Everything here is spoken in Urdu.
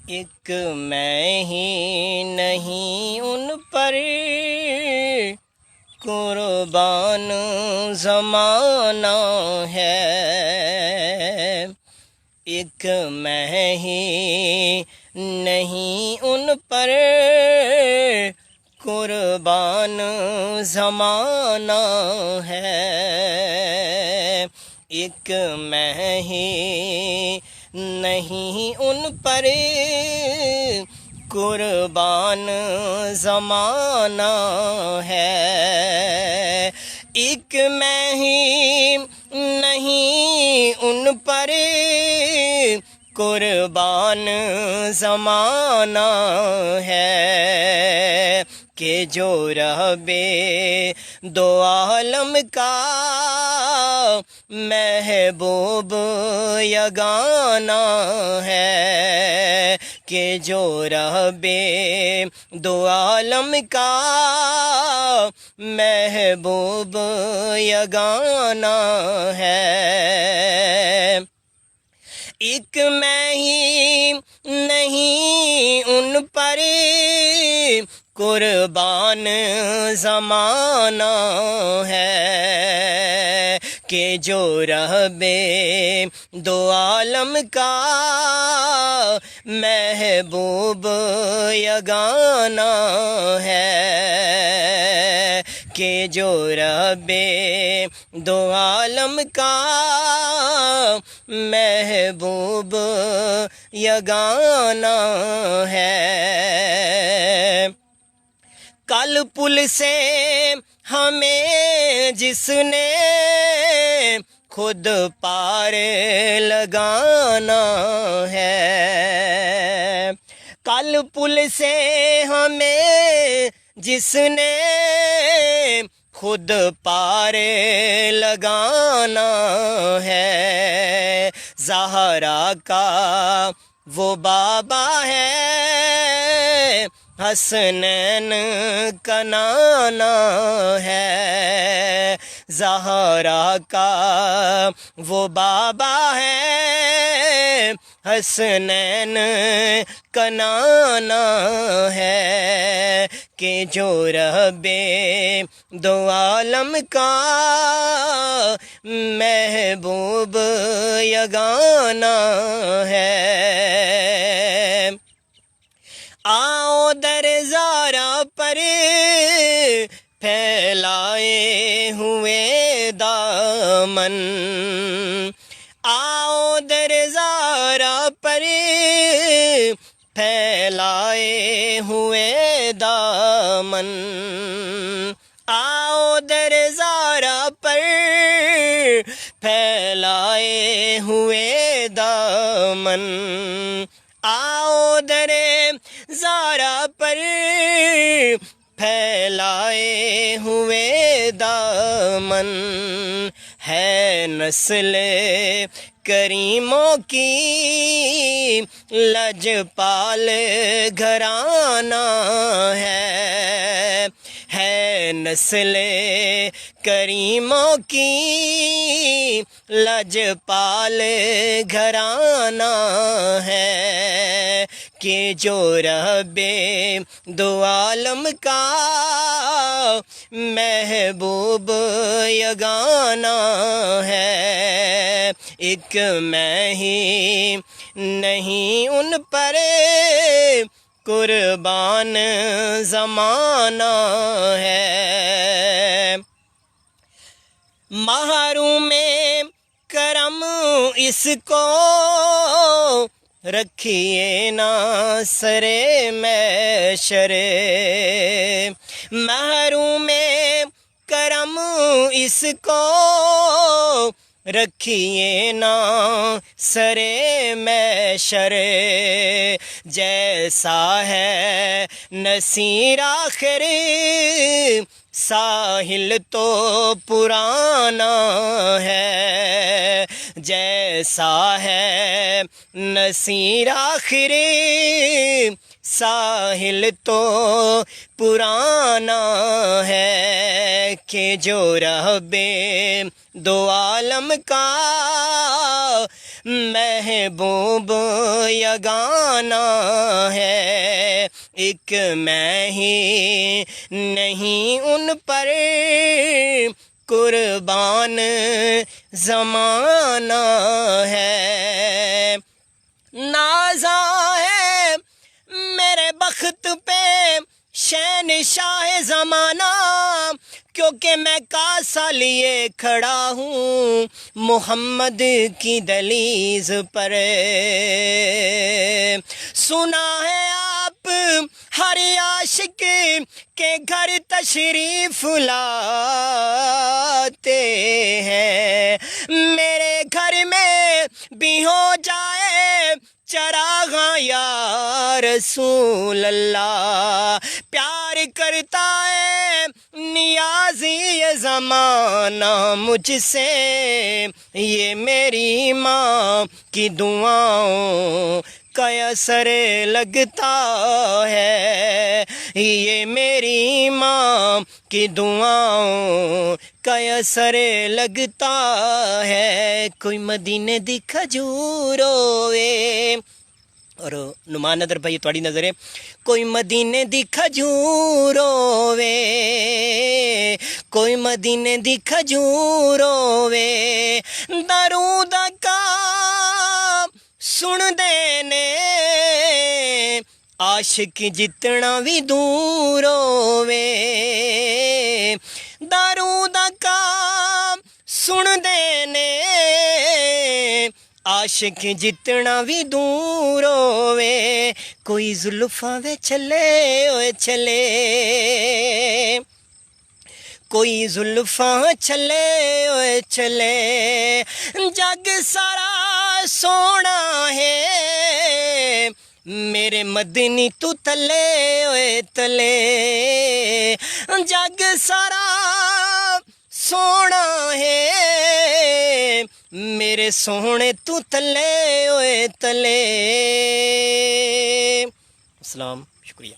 ایک میں ہی نہیں ان پر قربان زمانہ ہے، ایک میں ہی نہیں ان پر قربان زمانہ ہے، ایک میں ہی نہیں ان پر قربان زمانہ ہے، ایک میں ہی نہیں ان پر قربان زمانہ ہے، کہ جو رب دو عالم کا محبوب یگانہ ہے، کہ جو رب دو عالم کا محبوب یگانہ ہے، ایک میں ہی نہیں ان پر قربان زمانہ ہے، کہ جو رب دو عالم کا محبوب یگانہ ہے، کہ جو رب دو عالم کا محبوب یگانہ ہے، کل پل سے ہمیں جس نے خود پار لگانا ہے، کل پل سے ہمیں جس نے خود پار لگانا ہے، زہرا کا وہ بابا ہے، حسنین کا نانا ہے، زہرا کا وہ بابا ہے، حسنین کا نانا ہے، کہ جو رب دو عالم کا محبوب یگانہ ہے، آؤ در زارا پر پھیلائے ہوئے دامن، آؤ در زارا پر پھیلائے ہوئے دامن، آؤ در زارا پر پھیلائے ہوئے دامن، آؤ در زارا پر پھیلائے ہوئے دامن، ہے نسل کریموں کی لجپال گھرانہ ہے نسل کریموں کی لجپال گھرانہ ہے، کہ جو رب دو عالم کا محبوب یگانہ ہے، ایک میں ہی نہیں ان پر قربان زمانہ ہے، محروم کرم اس کو رکھیے نا سرے محشر، محروم کرم اس کو رکھیے نا سرے محشر، جیسا ہے نصیر آخر ساحل تو پرانا ہے، جیسا ہے نصیر آخر ساحل تو پرانا ہے، کہ جو رب دو عالم کا محبوب یگانا ہے، ایک میں ہی نہیں ان پر قربان زمانہ ہے۔ نازا ہے میرے بخت پہ شہنشاہ زمانہ، کیونکہ میں کاسا لیے کھڑا ہوں محمد کی دہلیز پر۔ سنا ہے آپ ہر عاشق کے گھر تشریف لاتے ہیں، میرے گھر میں بھی ہو جائے چراغاں یا رسول اللہ۔ پیار کرتا ہے نیازی یہ زمانہ مجھ سے، یہ میری ماں کی دعاؤں کا اثر لگتا ہے، یہ میری ماں کی دعاؤں کا اثر لگتا ہے۔ کوئی مدینے دی کھجور ہوئے، اور نعمان نظر بھائی تھوڑی نظر ہے، کوئی مدینے دی کھجور ہوئے، کوئی مدینے دی کھجور ہوئے، درود کا سن دینے عاشق جتنا بھی دور ہوئے، درود کا سن دینے عاشق جتنا بھی دور ہوئے، کوئی زلفاں وے چلے ہوئے چلے، کوئی زلفاں چلے ہوئے چلے، جگ سارا سونا ہے میرے مدنی تو تلے ہوئے تلے، جگ سارا سونا ہے میرے سونے تو تلے ہوئے تلے۔ السلام، شکریہ۔